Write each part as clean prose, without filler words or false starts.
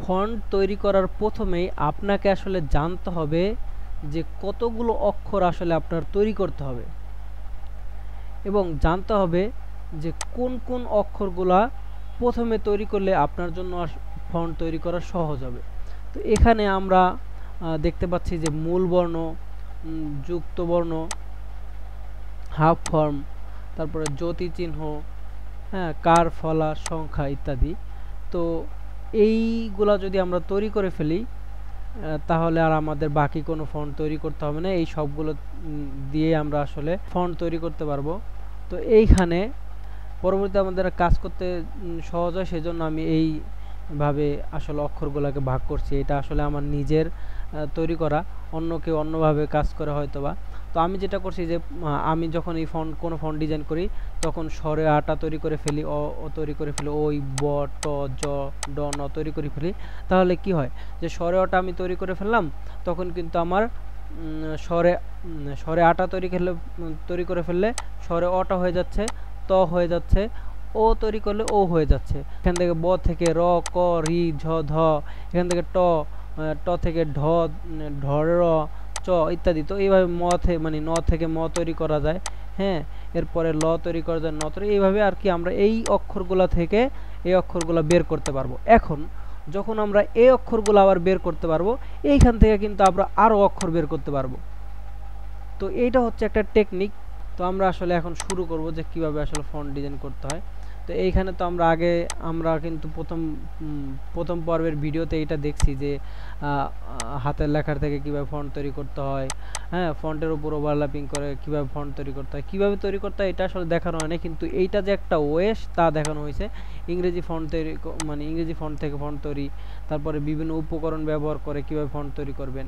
Font তৈরি করার প্রথমেই আপনাকে আসলে জানতে হবে যে কতগুলো অক্ষর আসলে আপনার তৈরি করতে হবে এবং জানতে হবে যে কোন কোন অক্ষরগুলা প্রথমে তৈরি করলে আপনার জন্য ফন্ট তৈরি করা সহজ হবে। তো এখানে আমরা দেখতে পাচ্ছি যে মূল বর্ণ, যুক্ত বর্ণ, হাফ ফর্ম, তারপরে জ্যোতি চিহ্ন, হ্যাঁ, কার, ফলা, সংখ্যা ইত্যাদি। তো এইগুলা যদি আমরা তৈরি করে ফেলি তাহলে আর আমাদের বাকি কোনো ফন্ট তৈরি করতে হবে না। এই সবগুলো দিয়ে আমরা আসলে ফন্ট তৈরি করতে পারবো। তো এইখানে পরবর্তীতে আমাদের কাজ করতে সহজ হয়, সেজন্য আমি এইভাবে আসলে অক্ষরগুলোকে ভাগ করছি। এটা আসলে আমার নিজের তৈরি করা, অন্য কেউ অন্যভাবে কাজ করে হয়তোবা। তো আমি যেটা করছি যে আমি যখন এই কোনো ফন্ট ডিজাইন করি তখন স্বরে আটা তৈরি করে ফেলি, অ তৈরি করে ফেলি, ওই, ব, ট, জ, ড, ন তৈরি করে ফেলি। তাহলে কি হয় যে স্বরে অটা আমি তৈরি করে ফেললাম, তখন কিন্তু আমার স্বরে আটা তৈরি করে ফেললে স্বরে অটা হয়ে যাচ্ছে, ত হয়ে যাচ্ছে, ও তৈরি করলে ও হয়ে যাচ্ছে। এখান থেকে ব থেকে র, ক, রি, ঝ, ধ, এখান থেকে ট, ট থেকে ঢ, ঢ, র, চ ইত্যাদি। তো এইভাবে মানে ন থেকে ম তৈরি করা যায়, হ্যাঁ। এরপরে ল তৈরি করা যায়, ন তৈরি, এইভাবে আর কি আমরা এই অক্ষরগুলা থেকে এই অক্ষরগুলা বের করতে পারবো। এখন যখন আমরা এই অক্ষরগুলো আবার বের করতে পারবো, এইখান থেকে কিন্তু আমরা আরও অক্ষর বের করতে পারবো। তো এইটা হচ্ছে একটা টেকনিক। তো আমরা আসলে এখন শুরু করব যে কিভাবে আসলে ফন্ট ডিজাইন করতে হয়। তো এইখানে তো আমরা কিন্তু প্রথম পর্বের ভিডিওতে এটা দেখছি যে হাতের লেখার থেকে কিভাবে ফন্ট তৈরি করতে হয়, হ্যাঁ, ফন্টের উপর ওভারল্যাপিং করে কিভাবে ফন্ট তৈরি করতে হয়, কিভাবে তৈরি করতে হয় এটা আসলে দেখানো হয় না, কিন্তু এইটা যে একটা ওয়েস তা দেখানো হয়েছে। ইংরেজি ফন্ট তৈরি মানে ইংরেজি ফন্ট থেকে ফন্ট তৈরি, তারপরে বিভিন্ন উপকরণ ব্যবহার করে কিভাবে ফন্ট তৈরি করবেন,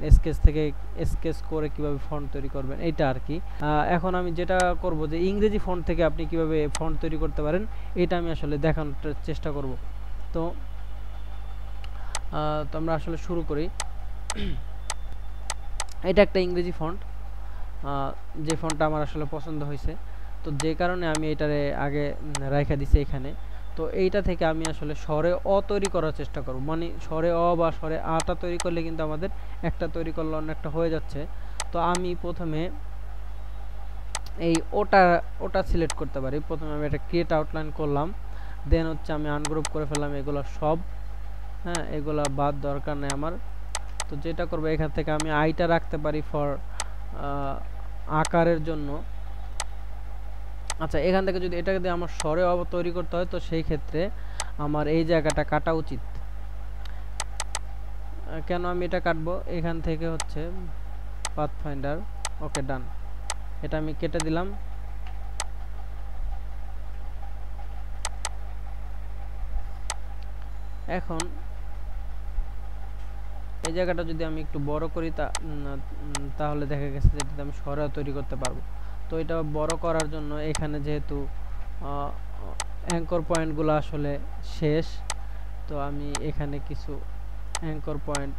স্কেচ করে কিভাবে ফন্ট তৈরি করবেন, এইটা আর কি। এখন আমি যেটা করব যে ইংরেজি ফন্ট থেকে আপনি কিভাবে ফন্ট তৈরি করতে পারেন এটা আমি আসলে দেখানোর চেষ্টা করব। তো আমরা আসলে শুরু করি। এটা একটা ইংরেজি ফন্ট, যে ফন্টটা আমার আসলে পছন্দ হয়েছে, তো যে কারণে আমি এটারে আগে রাইখা দিছি এখানে। তো এইটা থেকে আমি আসলে স্বরে অ তৈরি করার চেষ্টা করব, মানে স্বরে অ বা স্বরে আটা তৈরি করলে কিন্তু আমাদের একটা তৈরি করলে অনেকটা হয়ে যাচ্ছে। তো আমি প্রথমে এই ওটা সিলেক্ট করতে পারি। প্রথমে আমি একটা ক্রিয়েট আউটলাইন করলাম, দেন হচ্ছে আমি আনগ্রুপ করে ফেললাম এগুলো সব, হ্যাঁ, এগুলা বাদ দরকার নেই আমার। তো যেটা করবো এখান থেকে আমি আইটা রাখতে পারি ফর আকারের জন্য। আচ্ছা, এখান থেকে যদি এটাকে দিয়ে আমার স্বরে তৈরি করতে হয় তো সেই ক্ষেত্রে আমার এই জায়গাটা কাটা উচিত। কেন আমি এটা কাটবো, এখান থেকে হচ্ছে পাথফাইন্ডার, ওকে, ডান, এটা আমি কেটে দিলাম। এখন এই জায়গাটা যদি আমি একটু বড় করি তাহলে দেখা গেছে যে আমি স্বরে তৈরি করতে পারবো। তো এটা বড় করার জন্য এখানে যেহেতু অ্যাঙ্কর পয়েন্টগুলো আসলে শেষ, তো আমি এখানে কিছু অ্যাঙ্কর পয়েন্ট,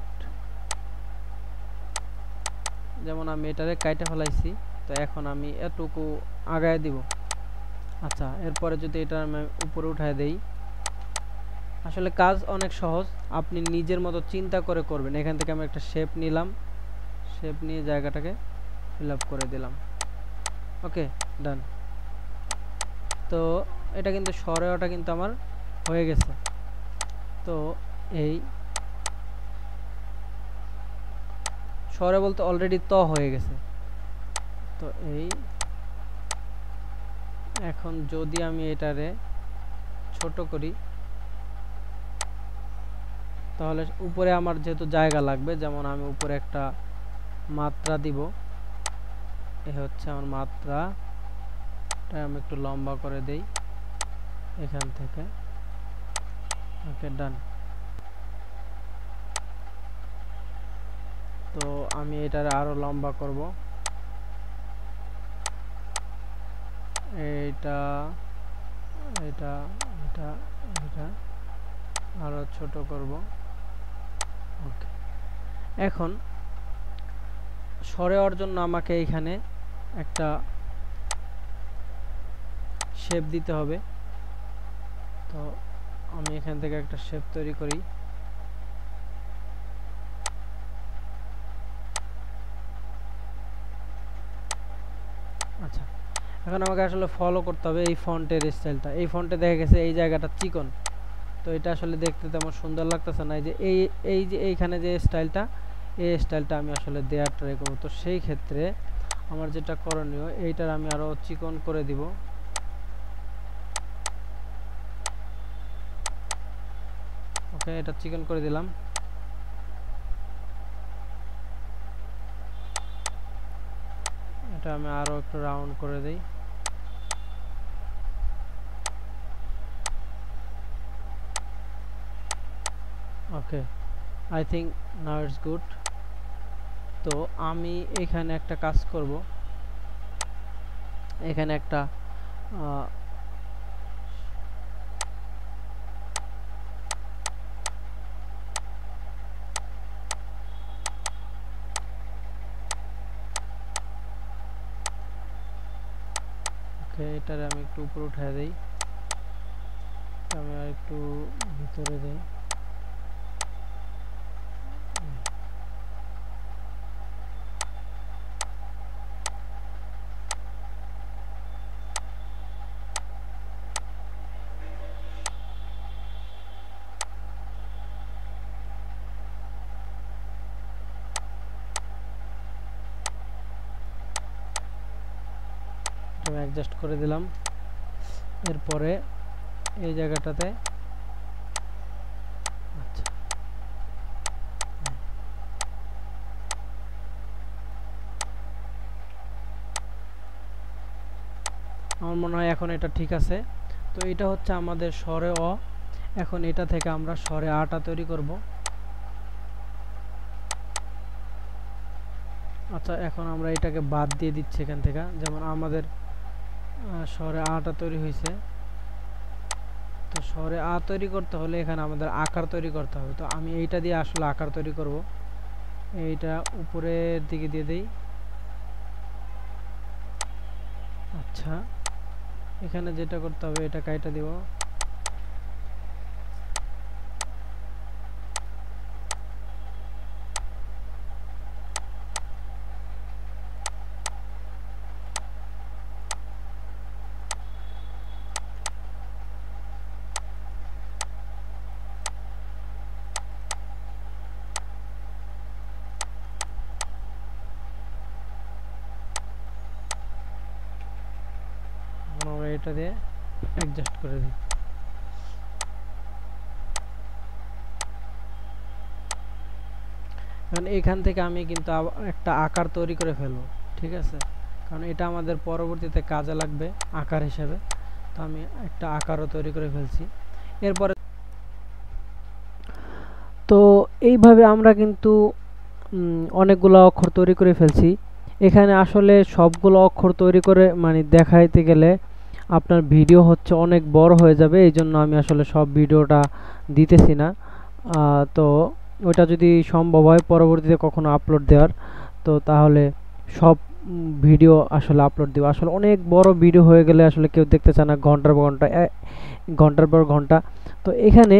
যেমন আমি এটারে কাইটা ফেলাইছি, তো এখন আমি এটুকু আগায় দিব। আচ্ছা, এরপরে যদি এটা আমি উপরে উঠায় দেই, আসলে কাজ অনেক সহজ, আপনি নিজের মতো চিন্তা করে করবেন। এখান থেকে আমি একটা শেপ নিলাম, শেপ নিয়ে জায়গাটাকে ফিল আপ করে দিলাম, ওকে, ডান। তো এটা কিন্তু স্বরেওটা কিন্তু আমার হয়ে গেছে। তো এই স্বরে বলতে অলরেডি ত হয়ে গেছে। তো এই এখন যদি আমি এটারে ছোট করি তাহলে উপরে আমার যেহেতু জায়গা লাগবে, যেমন আমি উপরে একটা মাত্রা দিব, এ হচ্ছে আমার মাত্রা, আমি একটু লম্বা করে দেই এখান থেকে, ওকে, ডান। তো আমি এটার আরো লম্বা করব, এটা এটা এটা এটা আরো ছোট করব, ওকে। এখন স্বরে হওয়ার জন্য আমাকে এখানে একটা শেপ দিতে হবে। তো আমি এখান থেকে একটা শেপ তৈরি করি, এখন আমাকে আসলে ফলো করতে হবে এই ফন্টের স্টাইলটা। এই ফন্টে দেখা গেছে এই জায়গাটা চিকন, তো এটা আসলে দেখতে তেমন সুন্দর লাগতেছে না। এই যে এই যে এইখানে যে স্টাইলটা, এই স্টাইলটা আমি আসলে দেওয়ার ট্রাই করবো। তো সেই ক্ষেত্রে আমার যেটা করণীয়, এইটার আমি আরো চিকন করে দিব। ওকে, এটা চিকন করে দিলাম। এটা আমি আরো একটু রাউন্ড করে দেই। Okay, I think now it's good. তো আমি এখানে একটা কাজ করব, এখানে একটা ওকে, এটারে আমি একটু উপরে উঠায় দেই, আমি আর একটু ভিতরে দেই। আমি অ্যাডজাস্ট করে দিলাম। এরপরে এই জায়গাটাতে আচ্ছা, আমার মনে হয় এখন এটা ঠিক আছে। তো এটা হচ্ছে আমাদের স্বরে অ। এখন এটা থেকে আমরা স্বরে আটা তৈরি করব। আচ্ছা, এখন আমরা এটাকে বাদ দিয়ে দিচ্ছি এখান থেকে। যেমন আমাদের স্বরে আটা তৈরি হয়েছে, তো স্বরে আ তৈরি করতে হলে এখানে আমাদের আকার তৈরি করতে হবে। তো আমি এইটা দিয়ে আসলে আকার তৈরি করব। এইটা উপরের দিকে দিয়ে দেই। আচ্ছা, এখানে যেটা করতে হবে, এটা কাইটা দিব। আমরা এটা দিয়ে অ্যাডজাস্ট করে দিই। কারণ এখান থেকে আমি কিন্তু একটা আকার তৈরি করে ফেলবো, ঠিক আছে? কারণ এটা আমাদের পরবর্তীতে কাজে লাগবে আকার হিসেবে। তো আমি একটা আকারও তৈরি করে ফেলছি। এরপরে তো এইভাবে আমরা কিন্তু অনেকগুলো অক্ষর তৈরি করে ফেলছি। এখানে আসলে সবগুলো অক্ষর তৈরি করে মানে দেখাইতে গেলে আপনার ভিডিও হচ্ছে অনেক বড় হয়ে যাবে, এই জন্য আমি আসলে সব ভিডিওটা দিতেছি না। তো ওটা যদি সম্ভব হয় পরবর্তীতে কখনো আপলোড দেওয়ার, তো তাহলে সব ভিডিও আসলে আপলোড দিব। আসলে অনেক বড় ভিডিও হয়ে গেলে আসলে কেউ দেখতে চায় না, ঘন্টার পর ঘন্টা, ঘন্টার পর ঘন্টা। তো এখানে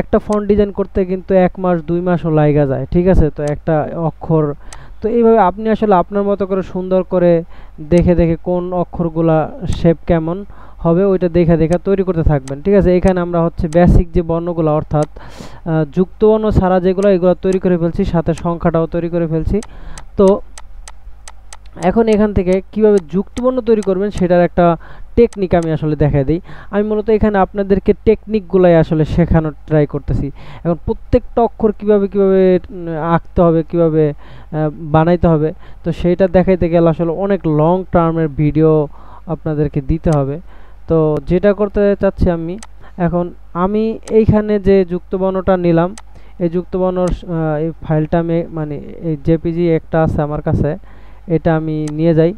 একটা ফন্ট ডিজাইন করতে কিন্তু 1 মাস 2 মাসও লাগা যায়, ঠিক আছে? তো একটা অক্ষর, তো এইভাবে আপনি আসলে আপনার মতো করে সুন্দর করে দেখে দেখে কোন অক্ষরগুলা শেপ কেমন হবে ওইটা দেখে দেখে তৈরি করতে থাকবেন, ঠিক আছে? এখানে আমরা হচ্ছে বেসিক যে বর্ণগুলো অর্থাৎ যুক্ত বর্ণ ছাড়া যেগুলো, এগুলো তৈরি করে ফেলছি, সাথে সংখ্যাটাও তৈরি করে ফেলছি। তো এখন এখান থেকে কিভাবে যুক্তবর্ণ তৈরি করবেন সেটার একটা টেকনিক আমি আসলে দেখাই দিই। আমি মূলত এখানে আপনাদেরকে টেকনিকগুলাই আসলে শেখানোর ট্রাই করতেছি। এখন প্রত্যেকটা অক্ষর কিভাবে কিভাবে আঁকতে হবে, কিভাবে বানাইতে হবে, তো সেইটা দেখাইতে গেলে আসলে অনেক লং টার্মের ভিডিও আপনাদেরকে দিতে হবে। তো যেটা করতে চাচ্ছি এখন আমি এইখানে যে যুক্তবর্ণটা নিলাম, এই যুক্তবর্ণর এই ফাইলটা আমি মানে এই জেপিজি একটা আছে আমার কাছে, এটা আমি নিয়ে যাই।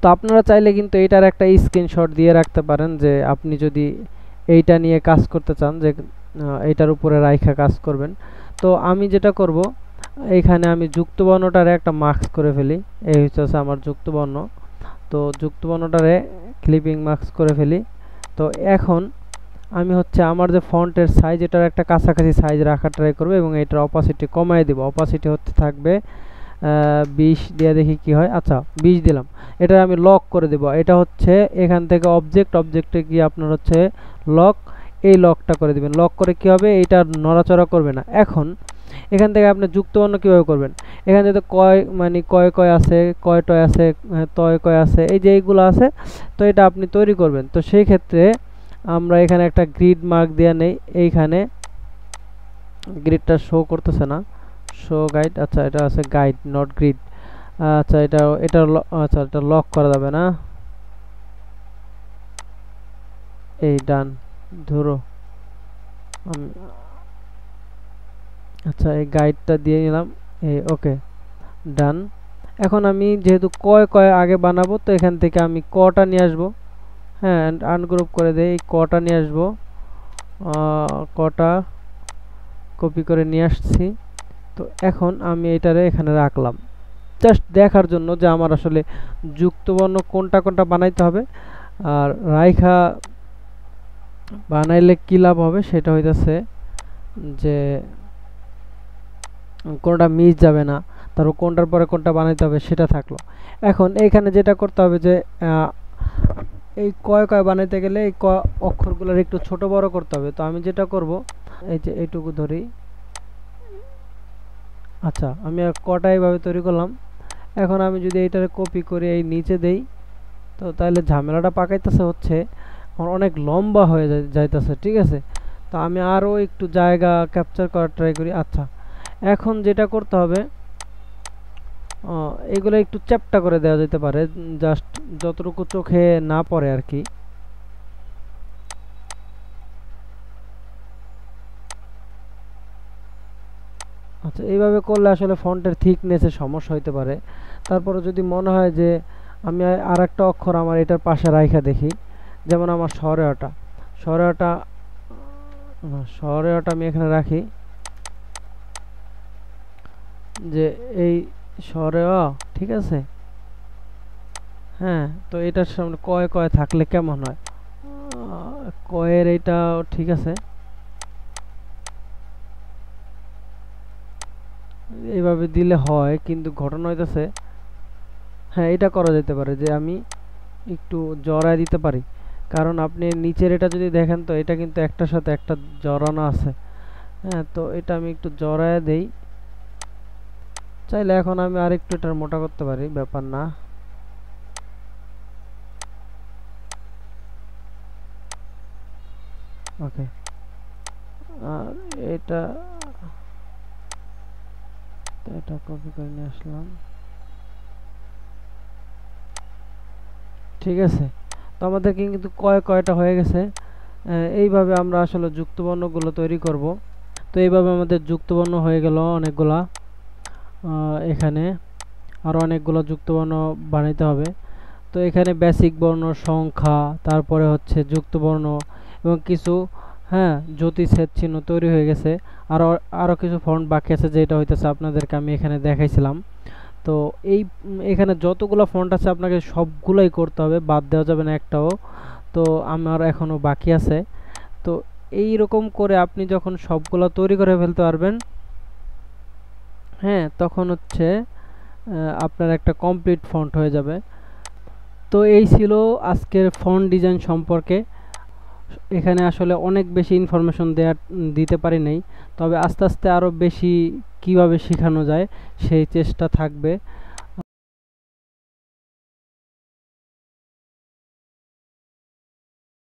তো আপনারা চাইলে কিন্তু এটার একটা স্ক্রিনশট দিয়ে রাখতে পারেন যে আপনি যদি এইটা নিয়ে কাজ করতে চান, যে এইটার উপরে রাইখা কাজ করবেন। তো আমি যেটা করব, এইখানে আমি যুক্তবর্ণটারে একটা মার্কস করে ফেলি। এই হচ্ছে আমার যুক্তবর্ণ। তো যুক্তবর্ণটারে ক্লিপিং মার্কস করে ফেলি। তো এখন আমি হচ্ছে আমার যে ফন্টের সাইজ, এটার একটা কাছাকাছি সাইজ রাখার ট্রাই করব এবং এটার অপাসিটি কমাই দিব। অপাসিটি হচ্ছে থাকবে 20 দিয়ে দেখি কি হয়। আচ্ছা 20 দিলাম, এটা আমি লক করে দেব। এটা হচ্ছে এখান থেকে অবজেক্টে গিয়ে আপনার হচ্ছে লক, এই লকটা করে দিবেন। লক করে কি হবে, এইটা নড়াচড়া করবে না। এখন এখান থেকে আপনি যুক্তবর্ণ কিভাবে করবেন, এখানে যদি কয় মানে কয় আছে, কয় টয় আছে, তয় কয় আছে, এই যে এইগুলো আছে, তো এটা আপনি তৈরি করবেন। তো সেই ক্ষেত্রে আমরা এখানে একটা গ্রিড মার্ক দিয়ে নেই। এইখানে গ্রিডটা শো করতেছে না, শো গাইড, আচ্ছা এটা আছে গাইড নট গ্রিড। আচ্ছা আচ্ছা এটা লক করা যাবে না, এই ডান ধরো আমি, আচ্ছা এই গাইডটা দিয়ে নিলাম, এই ওকে ডান। এখন আমি যেহেতু কয় আগে বানাবো, তো এখান থেকে আমি কটা নিয়ে আসবো, হ্যাঁ আনগ্রুপ করে দেই, কটা নিয়ে আসবো, কটা কপি করে নিয়ে আসছি। তো এখন আমি এটারে এখানে রাখলাম জাস্ট দেখার জন্য যে আমার আসলে যুক্তবর্ণ কোনটা কোনটা বানাইতে হবে। আর রাইখা বানাইলে কি লাভ হবে সেটা হইতেছে যে কোনটা মিস যাবে না, তারপর কোনটার পরে কোনটা বানাইতে হবে সেটা থাকলো। এখন এইখানে যেটা করতে হবে যে এই কয় বানাইতে গেলে এই অক্ষরগুলোর একটু ছোট বড় করতে হবে। তো আমি যেটা করব, এই যে এইটুকু ধরি, আচ্ছা আমি কটা এইভাবে তৈরি করলাম। এখন আমি যদি এইটারে কপি করে এই নিচে দেই, তো তাহলে ঝামেলাটা পাকাইতেছে হচ্ছে আমার অনেক লম্বা হয়ে যাইতেছে, ঠিক আছে। তো আমি আরও একটু জায়গা ক্যাপচার করার ট্রাই করি। আচ্ছা এখন যেটা করতে হবে, এগুলো একটু চ্যাপ্টা করে দেওয়া যেতে পারে, জাস্ট যতটুকু চোখে না পড়ে আর কি। আচ্ছা এইভাবে করলে আসলে ফন্টের থিকনেসের সমস্যা হইতে পারে। তারপরে যদি মনে হয় যে আমি আর একটা অক্ষর আমার এটার পাশে রাইখা দেখি, যেমন আমার সরেয়াটা আমি এখানে রাখি, যে এই সরেয়া, ঠিক আছে। হ্যাঁ তো এটার সামনে কয় থাকলে কেমন হয়, কয়ের এইটা ঠিক আছে, এইভাবে দিলে হয়, কিন্তু ঘটনা হইতেছে, হ্যাঁ এটা করা যেতে পারে যে আমি একটু জড়ায় দিতে পারি। কারণ আপনি নিচের এটা যদি দেখেন, তো এটা কিন্তু একটার সাথে একটা জড়ানো আছে। হ্যাঁ তো এটা আমি একটু জড়ায় দেই, চাইলে এখন আমি আরেকটু এটা মোটা করতে পারি, ব্যাপার না। ওকে আর এটা কপি করে নিয়ে আসলাম, ঠিক আছে। তো আমাদের কিন্তু কয়টা হয়ে গেছে। এইভাবে আমরা আসলে যুক্তবর্ণগুলো তৈরি করব। তো এইভাবে আমাদের যুক্তবর্ণ হয়ে গেল অনেকগুলা। এখানে আরও অনেকগুলো যুক্তবর্ণ বানাইতে হবে। তো এখানে বেসিক বর্ণ, সংখ্যা, তারপরে হচ্ছে যুক্তবর্ণ এবং কিছু, হ্যাঁ জ্যোতিষের চিহ্ন তৈরি হয়ে গেছে। আরও কিছু ফন্ট বাকি আছে, যেটা হইতেছে আপনাদেরকে আমি এখানে দেখাইছিলাম। তো এখানে যতগুলো ফন্ট আছে আপনাকে সবগুলোই করতে হবে, বাদ দেওয়া যাবে না একটাও। তো আমার এখনও বাকি আছে। তো এই রকম করে আপনি যখন সবগুলো তৈরি করে ফেলতে পারবেন, হ্যাঁ তখন হচ্ছে আপনার একটা কমপ্লিট ফন্ট হয়ে যাবে। তো এই ছিল আজকের ফন্ট ডিজাইন সম্পর্কে। এখানে আসলে অনেক বেশি ইনফরমেশন দিতে পারি নাই, তবে আস্তে আস্তে আরও বেশি কিভাবে শেখানো যায় সেই চেষ্টা থাকবে।